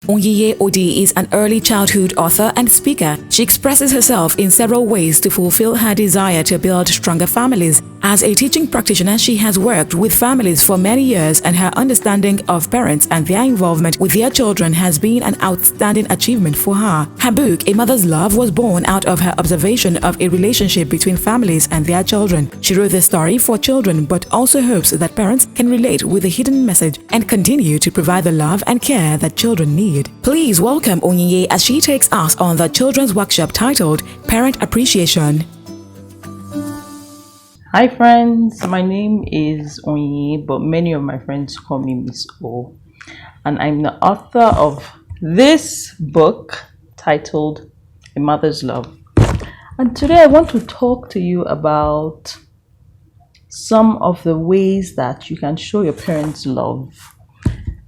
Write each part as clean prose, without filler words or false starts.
Onyinye Odih is an early childhood author and speaker. She expresses herself in several ways to fulfill her desire to build stronger families. As a teaching practitioner, she has worked with families for many years, and her understanding of parents and their involvement with their children has been an outstanding achievement for her. Her book, A Mother's Love, was born out of her observation of a relationship between families and their children. She wrote the story for children, but also hopes that parents can relate with the hidden message and continue to provide the love and care that children need. Please welcome Onyinye as she takes us on the children's workshop titled Parent Appreciation. Hi friends, my name is Onyinye, but many of my friends call me Miss O. And I'm the author of this book titled A Mother's Love. And today I want to talk to you about some of the ways that you can show your parents love.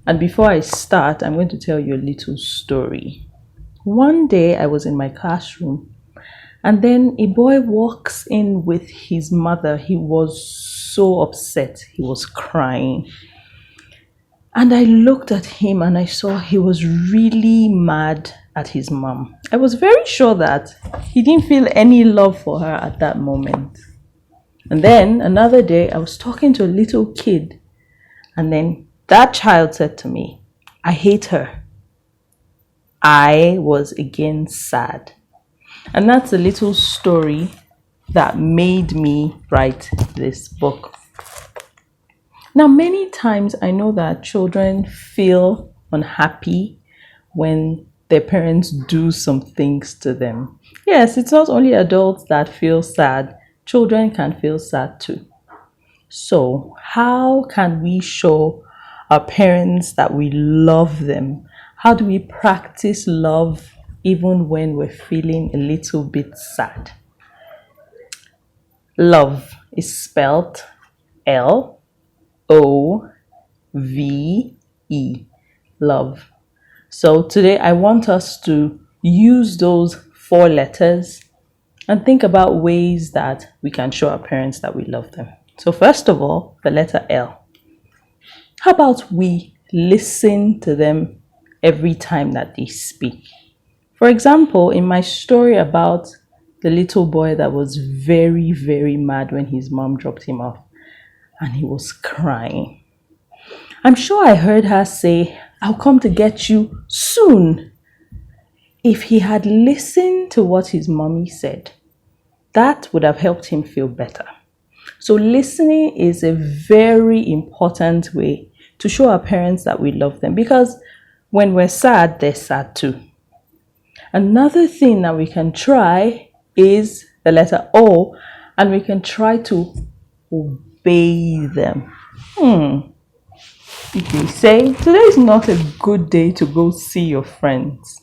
And before I start, I'm going to tell you a little story. One day I was in my classroom, and then a boy walks in with his mother. He was so upset. He was crying. And I looked at him and I saw he was really mad at his mom. I was very sure that he didn't feel any love for her at that moment. And then another day I was talking to a little kid, and then that child said to me, "I hate her." I was again sad. And that's a little story that made me write this book. Now, many times I know that children feel unhappy when their parents do some things to them. Yes, it's not only adults that feel sad, children can feel sad too. So, how can we show our parents that we love them? How do we practice love even when we're feeling a little bit sad? Love is spelled L-O-V-E. Love. So today I want us to use those 4 letters and think about ways that we can show our parents that we love them. So first of all, the letter L. How about we listen to them every time that they speak? For example, in my story about the little boy that was very, very mad when his mom dropped him off and he was crying, I'm sure I heard her say, "I'll come to get you soon." If he had listened to what his mommy said, that would have helped him feel better. So listening is a very important way to show our parents that we love them, because when we're sad, they're sad too. Another thing that we can try is the letter O, and we can try to obey them. If they say, "Today is not a good day to go see your friends,"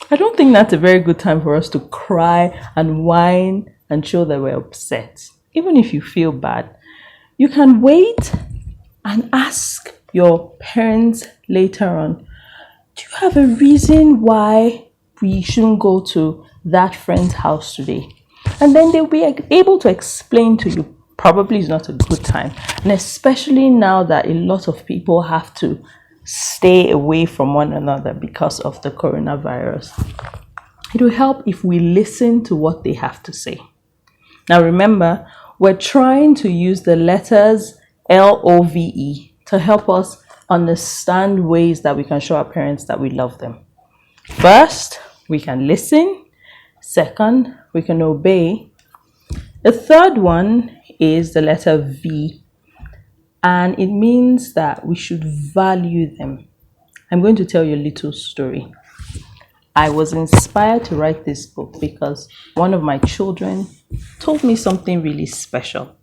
I don't think that's a very good time for us to cry and whine and show that we're upset. Even if you feel bad, you can wait and ask your parents later on, "Do you have a reason why we shouldn't go to that friend's house today?" And then they'll be able to explain to you. Probably is not a good time, and especially now that a lot of people have to stay away from one another because of the coronavirus. It will help if we listen to what they have to say. Now remember, we're trying to use the letters L-O-V-E to help us understand ways that we can show our parents that we love them. First, we can listen. Second, we can obey. The third one is the letter V, and it means that we should value them. I'm going to tell you a little story. I was inspired to write this book because one of my children told me something really special.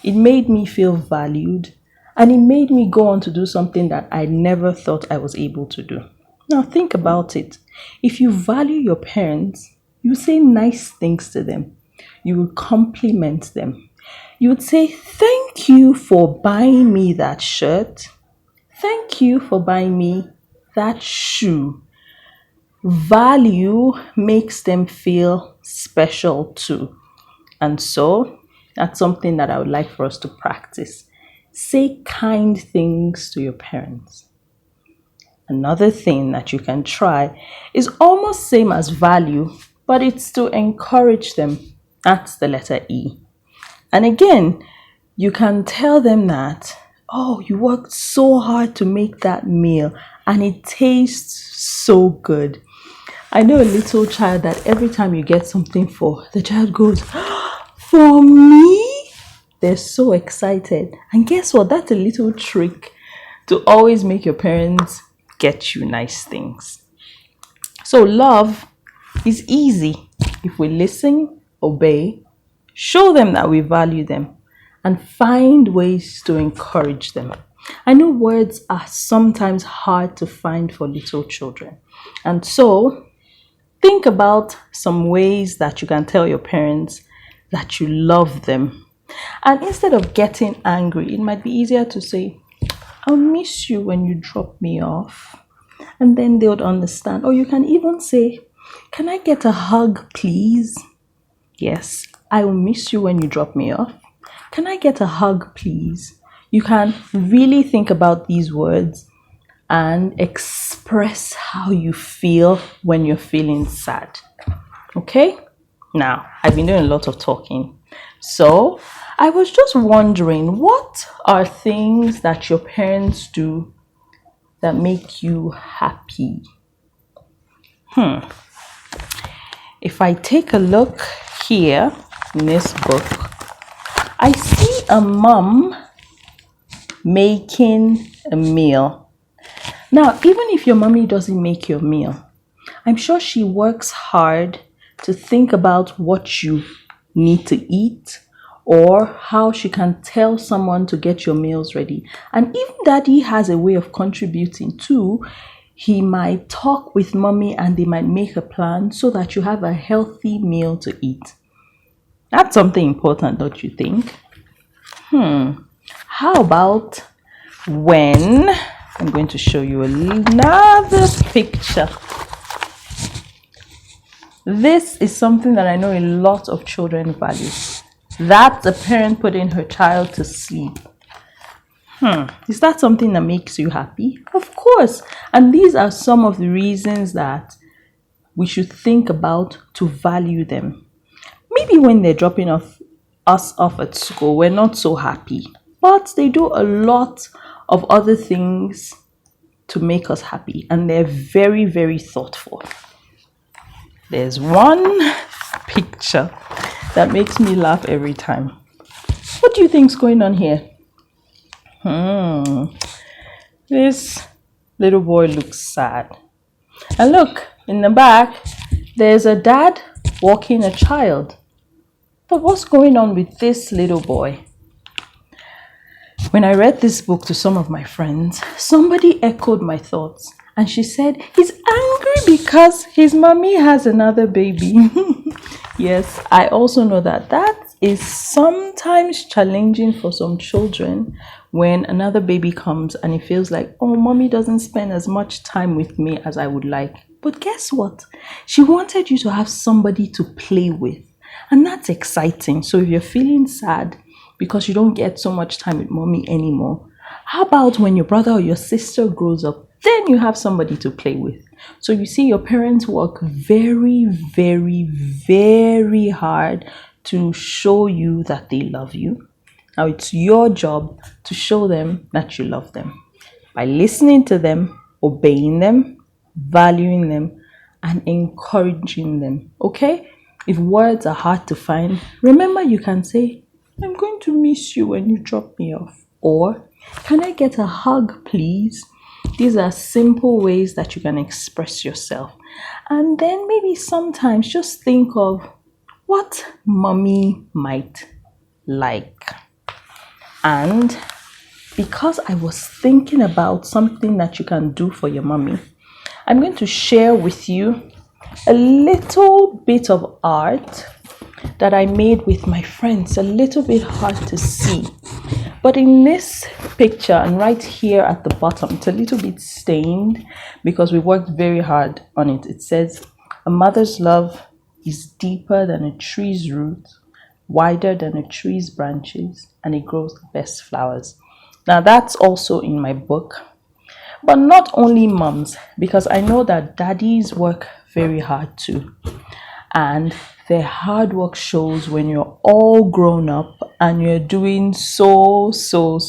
It made me feel valued, and it made me go on to do something that I never thought I was able to do. Now think about it. If you value your parents, you say nice things to them. You will compliment them. You would say, "Thank you for buying me that shirt. Thank you for buying me that shoe." Value makes them feel special too. And so that's something that I would like for us to practice. Say kind things to your parents. Another thing that you can try is almost same as value, but it's to encourage them. That's the letter E. And again, you can tell them that, oh, you worked so hard to make that meal and it tastes so good. I know a little child that every time you get something for, the child goes, for me? They're so excited. And guess what? That's a little trick to always make your parents get you nice things. So love is easy. If we listen, obey, show them that we value them, and find ways to encourage them. I know words are sometimes hard to find for little children. And so think about some ways that you can tell your parents that you love them. And instead of getting angry, it might be easier to say, I'll miss you when you drop me off. And then they would understand. Or you can even say, can I get a hug, please? Yes, I will miss you when you drop me off. Can I get a hug, please? You can really think about these words and express how you feel when you're feeling sad. Okay? Now, I've been doing a lot of talking. So, I was just wondering, what are things that your parents do that make you happy? If I take a look here in this book, I see a mom making a meal. Now, even if your mommy doesn't make your meal, I'm sure she works hard to think about what you need to eat or how she can tell someone to get your meals ready. And even daddy has a way of contributing too. He might talk with mommy and they might make a plan so that you have a healthy meal to eat. That's something important, don't you think? How about when I'm going to show you another picture. This is something that I know a lot of children value. That's a parent putting her child to sleep. Is that something that makes you happy? Of course. And these are some of the reasons that we should think about to value them. Maybe when they're dropping us off at school, we're not so happy. But they do a lot of other things to make us happy. And they're very, very thoughtful. There's one picture that makes me laugh every time. What do you think's going on here? This little boy looks sad. And look, in the back, there's a dad walking a child. But what's going on with this little boy? When I read this book to some of my friends, somebody echoed my thoughts. And she said, he's angry because his mommy has another baby. Yes, I also know that is sometimes challenging for some children when another baby comes and it feels like, oh, mommy doesn't spend as much time with me as I would like. But guess what? She wanted you to have somebody to play with. And that's exciting. So if you're feeling sad because you don't get so much time with mommy anymore, how about when your brother or your sister grows up, then you have somebody to play with? So you see, your parents work very, very, very hard to show you that they love you. Now it's your job to show them that you love them by listening to them, obeying them, valuing them, and encouraging them. Okay? If words are hard to find, remember you can say, I'm going to miss you when you drop me off. Or, can I get a hug, please? These are simple ways that you can express yourself. And then maybe sometimes just think of what mommy might like. And because I was thinking about something that you can do for your mommy, I'm going to share with you a little bit of art that I made with my friends. A little bit hard to see. But in this picture and right here at the bottom, it's a little bit stained because we worked very hard on it. It says, a mother's love is deeper than a tree's root, wider than a tree's branches, and it grows the best flowers. Now that's also in my book. But not only moms, because I know that daddies work very hard too. And their hard work shows when you're all grown up and you're doing so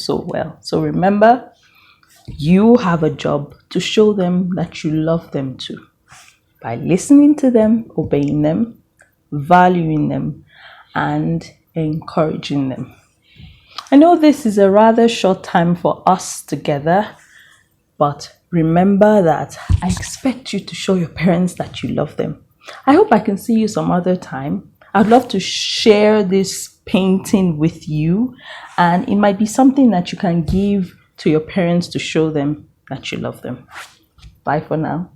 well. So remember, you have a job to show them that you love them too, by listening to them, obeying them, valuing them, and encouraging them. I know this is a rather short time for us together, but remember that I expect you to show your parents that you love them. I hope I can see you some other time. I'd love to share this painting with you, and it might be something that you can give to your parents to show them that you love them. Bye for now.